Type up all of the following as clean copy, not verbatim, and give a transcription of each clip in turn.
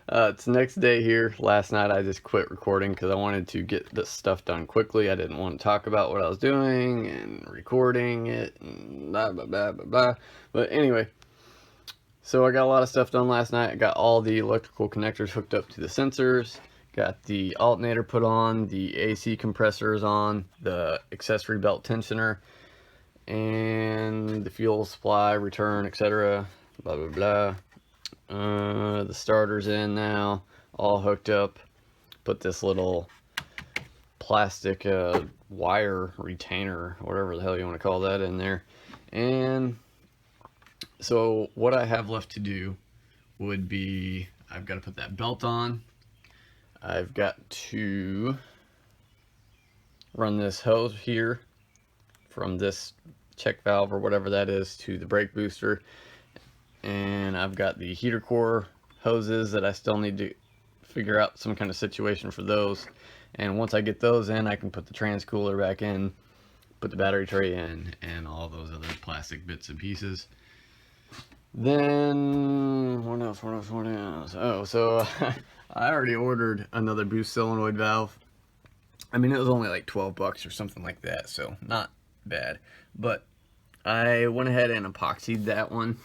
It's the next day here. Last night I just quit recording because I wanted to get this stuff done quickly. I didn't want to talk about what I was doing and recording it and blah blah blah blah blah. But anyway, so I got a lot of stuff done last night. I got all the electrical connectors hooked up to the sensors. Got the alternator put on, the AC compressors on, the accessory belt tensioner, and the fuel supply, return, etc. Blah blah blah. The starter's in now, all hooked up. Put this little plastic wire retainer, whatever the hell you want to call that, in there. And so what I have left to do would be, I've got to put that belt on. I've got to run this hose here from this check valve or whatever that is to the brake booster. And I've got the heater core hoses that I still need to figure out some kind of situation for those. And once I get those in, I can put the trans cooler back in, put the battery tray in, and all those other plastic bits and pieces. Then what else? Oh, so I already ordered another boost solenoid valve. I mean, it was only like 12 bucks or something like that, so not bad. But I went ahead and epoxied that one,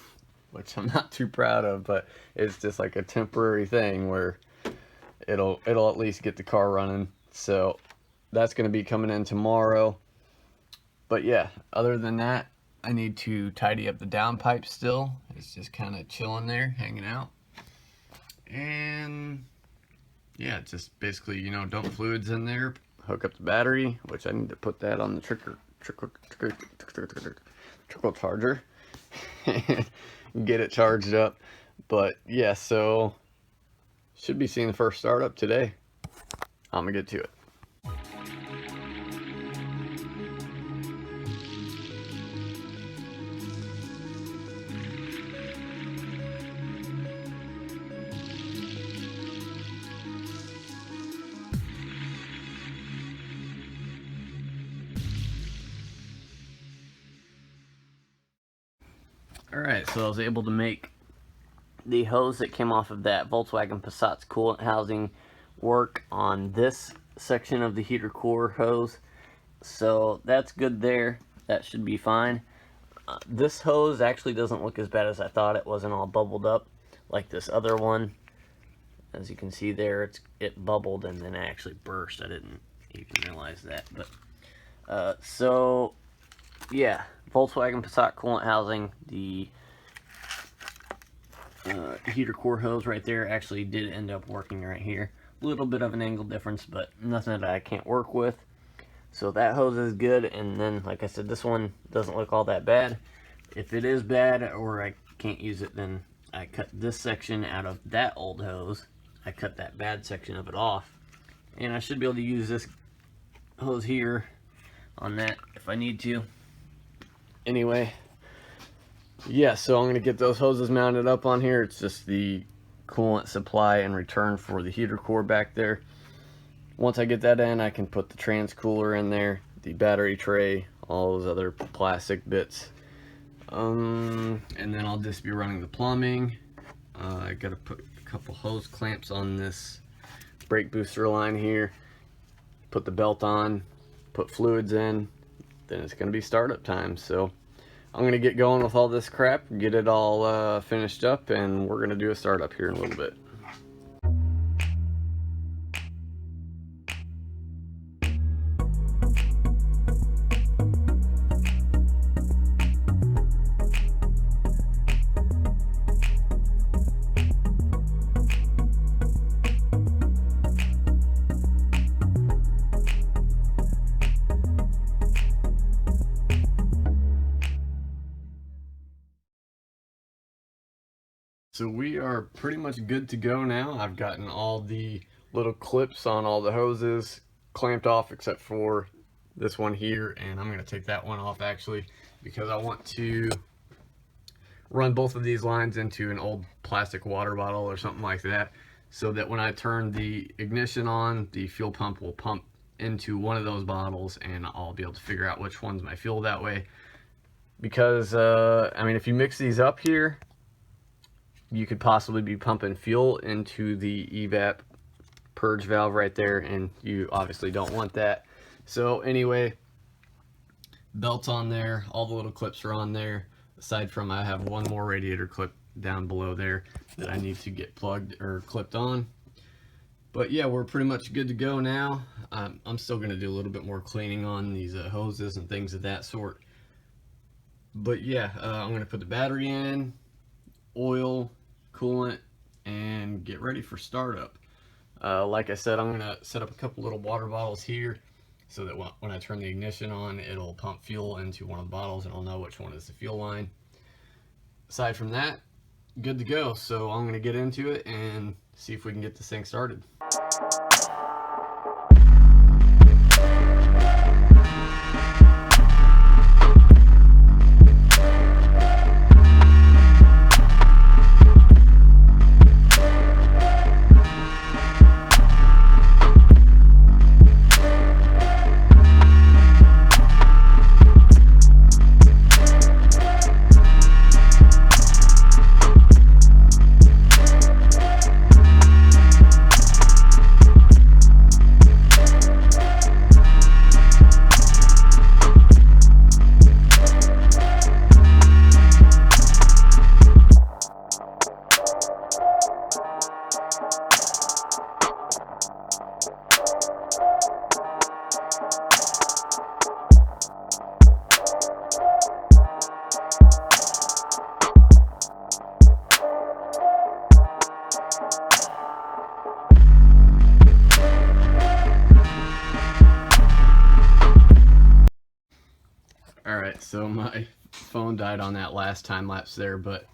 which I'm not too proud of, but it's just like a temporary thing where it'll at least get the car running. So that's going to be coming in tomorrow. But yeah, other than that, I need to tidy up the downpipe still. It's just kind of chilling there, hanging out. And yeah, just basically, you know, dump fluids in there, hook up the battery, which I need to put that on the trickle charger. Get it charged up. But yeah, so should be seeing the first startup today. I'm gonna get to it. Alright, so I was able to make the hose that came off of that Volkswagen Passat's coolant housing work on this section of the heater core hose. So that's good there. That should be fine. This hose actually doesn't look as bad as I thought. It wasn't all bubbled up like this other one. As you can see there, it bubbled and then actually burst. I didn't even realize that. But so yeah, Volkswagen Passat coolant housing, the heater core hose right there actually did end up working right here. A little bit of an angle difference, but nothing that I can't work with. So that hose is good, and then like I said, this one doesn't look all that bad. If it is bad or I can't use it, then I cut this section out of that old hose. I cut that bad section of it off, and I should be able to use this hose here on that if I need to. Anyway, yeah, so I'm going to get those hoses mounted up on here. It's just the coolant supply and return for the heater core back there. Once I get that in, I can put the trans cooler in there, the battery tray, all those other plastic bits. And then I'll just be running the plumbing. I got to put a couple hose clamps on this brake booster line here, put the belt on, put fluids in, then it's going to be startup time. So I'm going to get going with all this crap, get it all finished up, and we're going to do a startup here in a little bit. So we are pretty much good to go now. I've gotten all the little clips on all the hoses clamped off except for this one here, and I'm going to take that one off actually because I want to run both of these lines into an old plastic water bottle or something like that, so that when I turn the ignition on, the fuel pump will pump into one of those bottles and I'll be able to figure out which one's my fuel that way. Because I mean, if you mix these up here, you could possibly be pumping fuel into the evap purge valve right there, and you obviously don't want that. So anyway, belt's on there, all the little clips are on there. Aside from, I have one more radiator clip down below there that I need to get plugged or clipped on. But yeah, we're pretty much good to go now. I'm still going to do a little bit more cleaning on these hoses and things of that sort. But yeah, I'm going to put the battery in, oil, coolant, and get ready for startup. Like I said, I'm going to set up a couple little water bottles here so that when I turn the ignition on, it'll pump fuel into one of the bottles and I'll know which one is the fuel line. Aside from that, good to go. So I'm going to get into it and see if we can get this thing started. Alright, so my phone died on that last time lapse there, but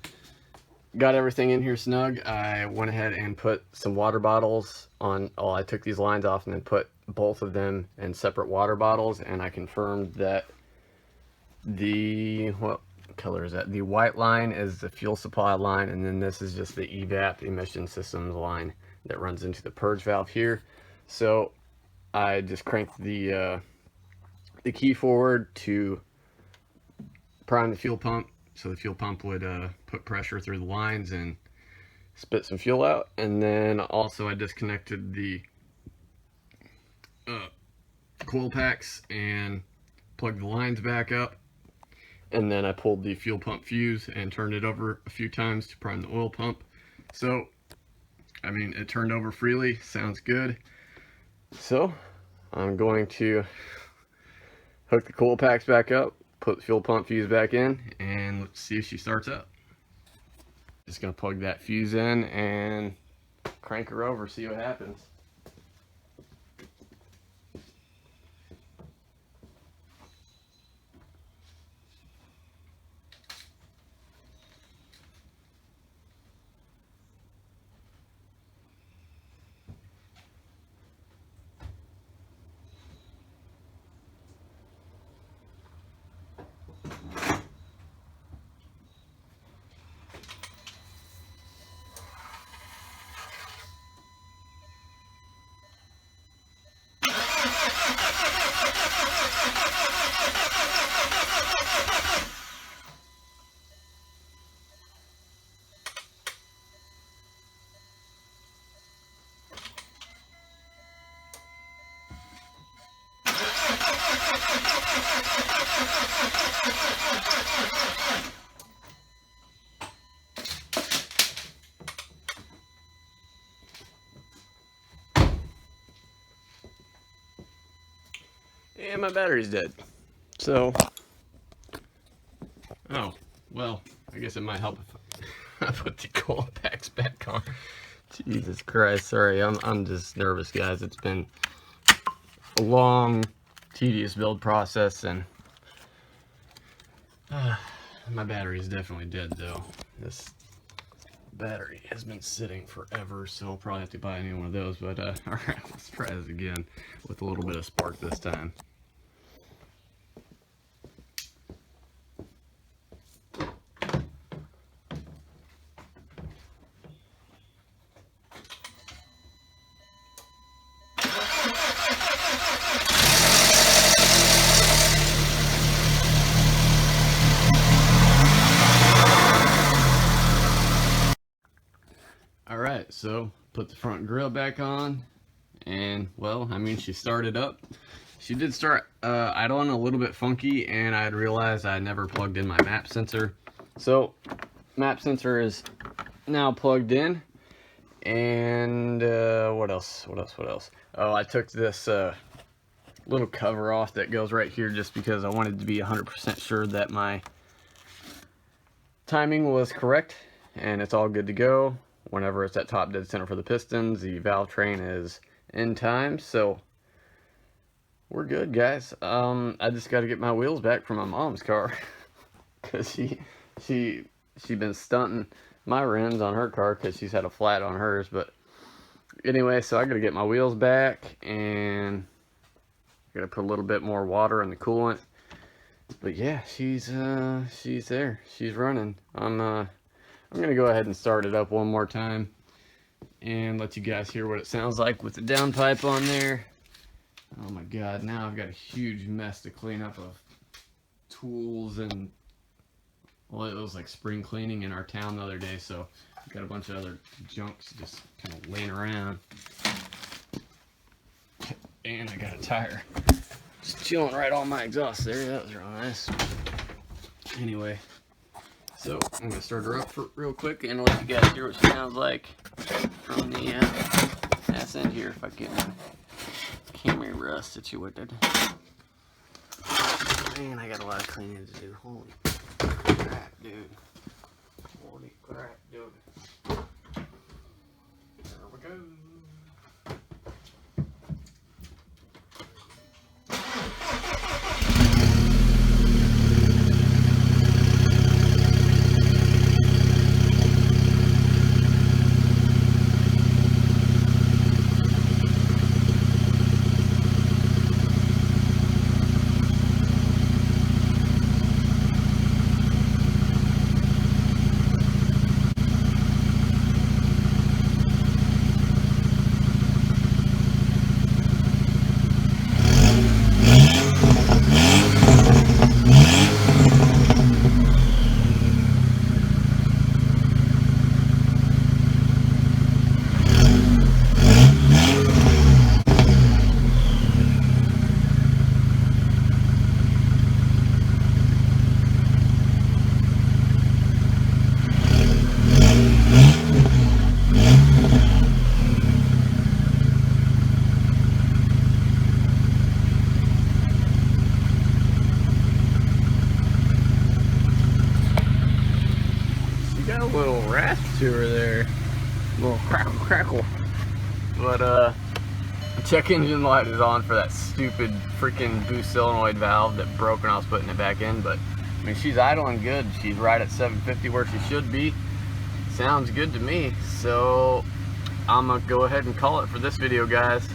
got everything in here snug. I went ahead and put some water bottles on. Oh, I took these lines off and then put both of them in separate water bottles, and I confirmed that the, what color is that? The white line is the fuel supply line, and then this is just the evap emission systems line that runs into the purge valve here. So I just cranked the key forward to prime the fuel pump, so the fuel pump would put pressure through the lines and spit some fuel out. And then also I disconnected the coil packs and plugged the lines back up, and then I pulled the fuel pump fuse and turned it over a few times to prime the oil pump. So I mean, it turned over freely, sounds good. So I'm going to hook the coil packs back up, put the fuel pump fuse back in, and let's see if she starts up. Just gonna plug that fuse in and crank her over, see what happens. And my battery's dead. So, oh, well, I guess it might help if I put the coil packs back on. Jesus Christ, sorry, I'm just nervous, guys. It's been a long, tedious build process, and my battery is definitely dead, though. This battery has been sitting forever, so I'll probably have to buy a new one of those. But alright, let's try this again with a little bit of spark this time. So put the front grill back on, and well, I mean, she started up. She did start idling a little bit funky, and I had realized I never plugged in my map sensor. So map sensor is now plugged in. And what else? Oh, I took this little cover off that goes right here just because I wanted to be 100% sure that my timing was correct and it's all good to go. Whenever it's at top dead center for the pistons, the valve train is in time, so we're good, guys. I just got to get my wheels back from my mom's car because she been stunting my rims on her car because she's had a flat on hers. But anyway, so I gotta get my wheels back and gotta put a little bit more water in the coolant. But yeah, she's there, she's running. I'm gonna go ahead and start it up one more time and let you guys hear what it sounds like with the downpipe on there. Oh my god, now I've got a huge mess to clean up of tools, and well, it was like spring cleaning in our town the other day, so I've got a bunch of other junks just kind of laying around. And I got a tire just chilling right on my exhaust there. That was real nice. Anyway, so I'm gonna start her up real quick and let you guys hear what she sounds like from the ass end here if I get my camera situated. Man, I got a lot of cleaning to do. Holy crap, dude. Holy crap, dude. There we go. Got a little rasp to her there, a little crackle. But the check engine light is on for that stupid freaking boost solenoid valve that broke when I was putting it back in. But I mean, she's idling good. She's right at 750 where she should be. Sounds good to me. So I'm gonna go ahead and call it for this video, guys.